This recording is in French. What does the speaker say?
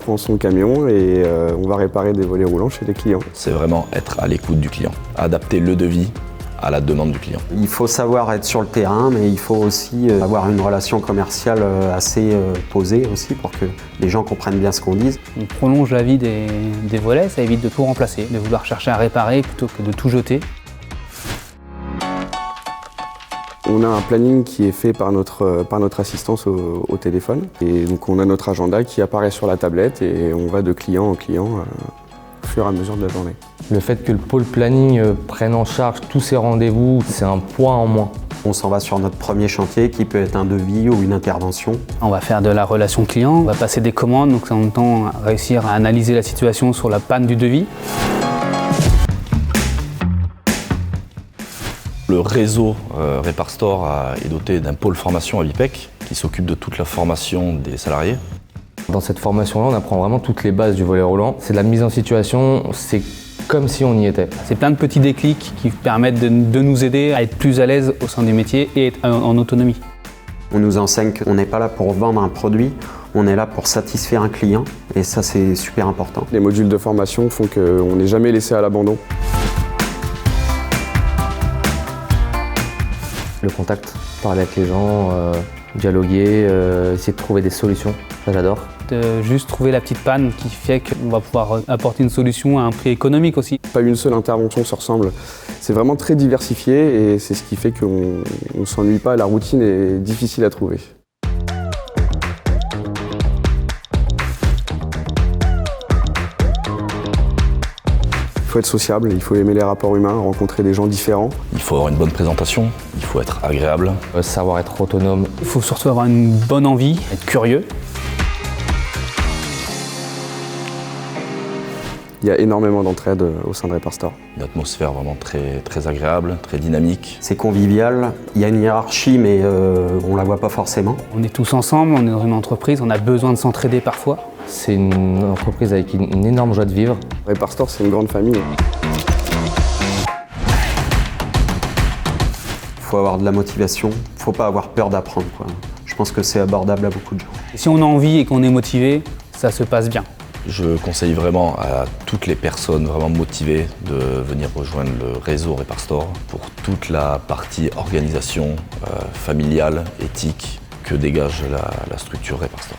prend son camion et on va réparer des volets roulants chez les clients. C'est vraiment être à l'écoute du client, adapter le devis à la demande du client. Il faut savoir être sur le terrain, mais il faut aussi avoir une relation commerciale assez posée aussi pour que les gens comprennent bien ce qu'on dit. On prolonge la vie des volets, ça évite de tout remplacer, de vouloir chercher à réparer plutôt que de tout jeter. On a un planning qui est fait par notre assistance au téléphone. Et donc on a notre agenda qui apparaît sur la tablette et on va de client en client au fur et à mesure de la journée. Le fait que le pôle planning prenne en charge tous ces rendez-vous, c'est un poids en moins. On s'en va sur notre premier chantier qui peut être un devis ou une intervention. On va faire de la relation client, on va passer des commandes, donc en même temps réussir à analyser la situation sur la panne du devis. Le réseau Reparstore est doté d'un pôle formation à Vipec qui s'occupe de toute la formation des salariés. Dans cette formation-là, on apprend vraiment toutes les bases du volet roulant. C'est de la mise en situation, c'est comme si on y était. C'est plein de petits déclics qui permettent de nous aider à être plus à l'aise au sein du métier et être en autonomie. On nous enseigne qu'on n'est pas là pour vendre un produit, on est là pour satisfaire un client et ça c'est super important. Les modules de formation font qu'on n'est jamais laissé à l'abandon. Le contact, parler avec les gens, dialoguer, essayer de trouver des solutions, ça j'adore. De juste trouver la petite panne qui fait qu'on va pouvoir apporter une solution à un prix économique aussi. Pas une seule intervention se ressemble. C'est vraiment très diversifié et c'est ce qui fait qu'on ne s'ennuie pas, la routine est difficile à trouver. Il faut être sociable, il faut aimer les rapports humains, rencontrer des gens différents. Il faut avoir une bonne présentation, il faut être agréable. Savoir être autonome. Il faut surtout avoir une bonne envie, être curieux. Il y a énormément d'entraide au sein de Reparstore. Une atmosphère vraiment très agréable, très dynamique. C'est convivial, il y a une hiérarchie mais on la voit pas forcément. On est tous ensemble, on est dans une entreprise, on a besoin de s'entraider parfois. C'est une entreprise avec une énorme joie de vivre. Reparstore, c'est une grande famille. Il faut avoir de la motivation, il ne faut pas avoir peur d'apprendre, quoi. Je pense que c'est abordable à beaucoup de gens. Et si on a envie et qu'on est motivé, ça se passe bien. Je conseille vraiment à toutes les personnes vraiment motivées de venir rejoindre le réseau Reparstore pour toute la partie organisation familiale, éthique que dégage la structure Reparstore.